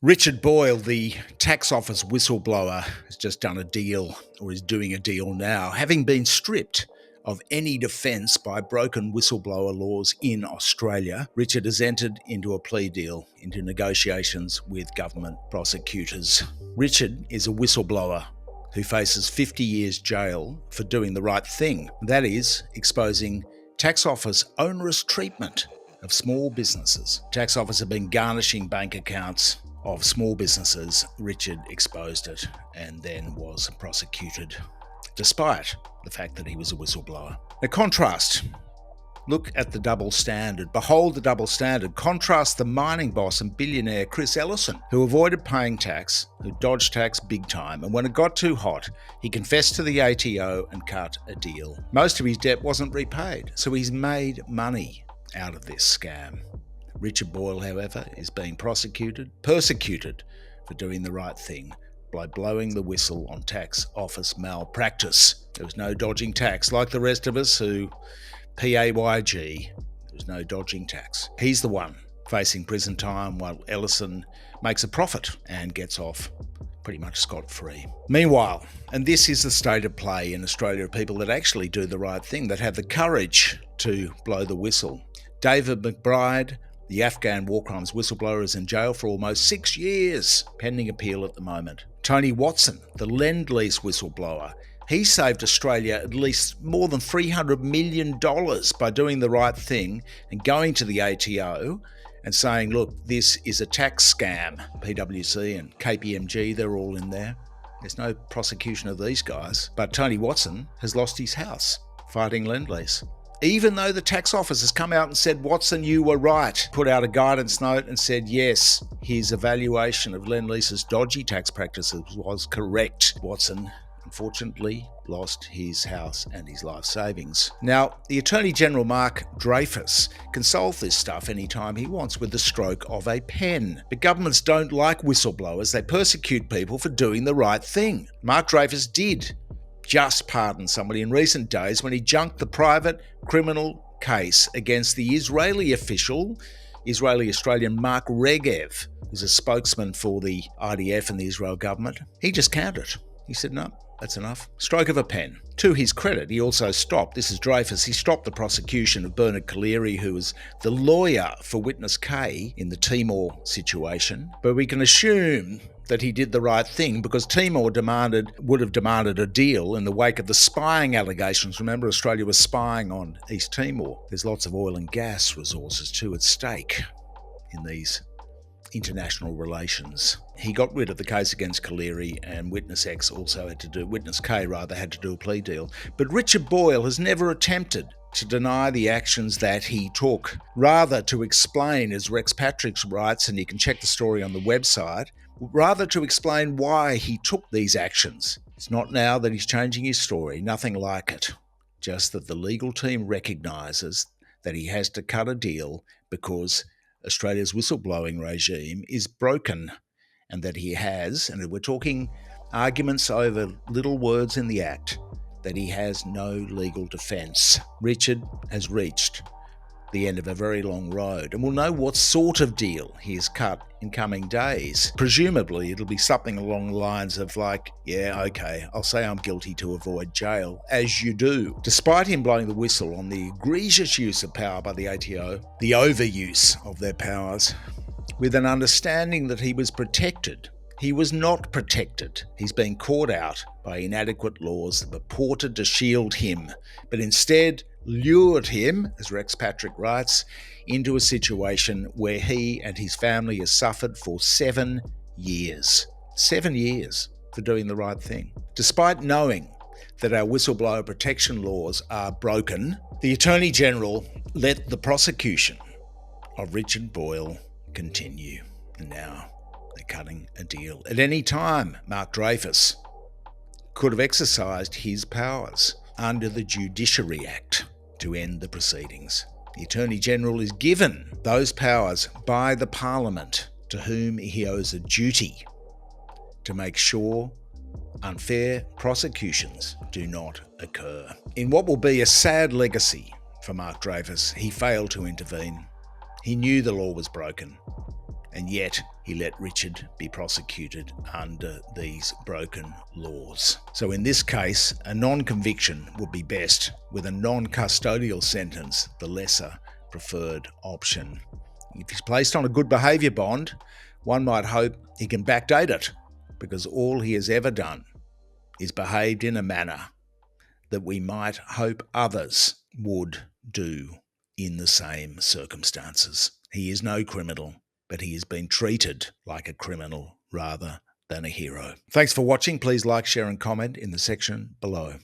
Richard Boyle, the tax office whistleblower, has just done a deal, or is doing a deal now, having been stripped of any defence by broken whistleblower laws in Australia. Richard has entered into a plea deal, into negotiations with government prosecutors. Richard is a whistleblower who faces 50 years jail for doing the right thing, that is, exposing tax office onerous treatment of small businesses. Tax office have been garnishing bank accounts of small businesses. Richard exposed it and then was prosecuted, despite the fact that he was a whistleblower. Now, contrast. Look at the double standard. Behold the double standard. Contrast the mining boss and billionaire Chris Ellison, who avoided paying tax, who dodged tax big time, and when it got too hot, he confessed to the ATO and cut a deal. Most of his debt wasn't repaid, so he's made money out of this scam. Richard Boyle, however, is being persecuted for doing the right thing by blowing the whistle on tax office malpractice. There was no dodging tax like the rest of us who PAYG. There was no dodging tax. He's the one facing prison time while Ellison makes a profit and gets off pretty much scot-free. Meanwhile, and this is the state of play in Australia of people that actually do the right thing, that have the courage to blow the whistle. David McBride, the Afghan war crimes whistleblower, is in jail for almost 6 years, pending appeal at the moment. Tony Watson, the Lend-Lease whistleblower, he saved Australia at least more than $300 million by doing the right thing and going to the ATO and saying, look, this is a tax scam. PwC and KPMG, they're all in there. There's no prosecution of these guys. But Tony Watson has lost his house fighting Lend-Lease. Even though the tax office has come out and said, Watson, you were right, put out a guidance note and said, yes, his evaluation of Lend-Lease's dodgy tax practices was correct. Watson, unfortunately, lost his house and his life savings. Now, the Attorney General, Mark Dreyfus, can solve this stuff anytime he wants with the stroke of a pen. But governments don't like whistleblowers. They persecute people for doing the right thing. Mark Dreyfus did just pardon somebody in recent days when he junked the private criminal case against the Israeli official, Israeli-Australian Mark Regev, who's a spokesman for the IDF and the Israel government. He just countered it. He said, no, that's enough. Stroke of a pen. To his credit, he also stopped, this is Dreyfus, he stopped the prosecution of Bernard Collaery, who was the lawyer for witness K in the Timor situation. But we can assume that he did the right thing because Timor would have demanded a deal in the wake of the spying allegations. Remember, Australia was spying on East Timor. There's lots of oil and gas resources too at stake in these international relations. He got rid of the case against Collaery, and Witness K had to do a plea deal. But Richard Boyle has never attempted to deny the actions that he took. Rather, to explain, as Rex Patrick writes, and you can check the story on the website, rather to explain why he took these actions. It's not now that he's changing his story, nothing like it. Just that the legal team recognises that he has to cut a deal because Australia's whistleblowing regime is broken, and that he has, and we're talking arguments over little words in the act, that he has no legal defence. Richard has reached the end of a very long road, and we'll know what sort of deal he has cut in coming days. Presumably, it'll be something along the lines of like, yeah, okay, I'll say I'm guilty to avoid jail, as you do. Despite him blowing the whistle on the egregious use of power by the ATO, the overuse of their powers, with an understanding that he was protected, he was not protected. He's been caught out by inadequate laws that purported to shield him, but instead lured him, as Rex Patrick writes, into a situation where he and his family has suffered for 7 years. 7 years for doing the right thing. Despite knowing that our whistleblower protection laws are broken, the Attorney General let the prosecution of Richard Boyle continue. And now they're cutting a deal. At any time, Mark Dreyfus could have exercised his powers under the Judiciary Act to end the proceedings. The Attorney General is given those powers by the Parliament, to whom he owes a duty to make sure unfair prosecutions do not occur. In what will be a sad legacy for Mark Dreyfus, he failed to intervene. He knew the law was broken. And yet he let Richard be prosecuted under these broken laws. So in this case, a non-conviction would be best, with a non-custodial sentence the lesser preferred option. If he's placed on a good behaviour bond, one might hope he can backdate it, because all he has ever done is behaved in a manner that we might hope others would do in the same circumstances. He is no criminal, but he has been treated like a criminal rather than a hero. Thanks for watching. Please like, share and comment in the section below.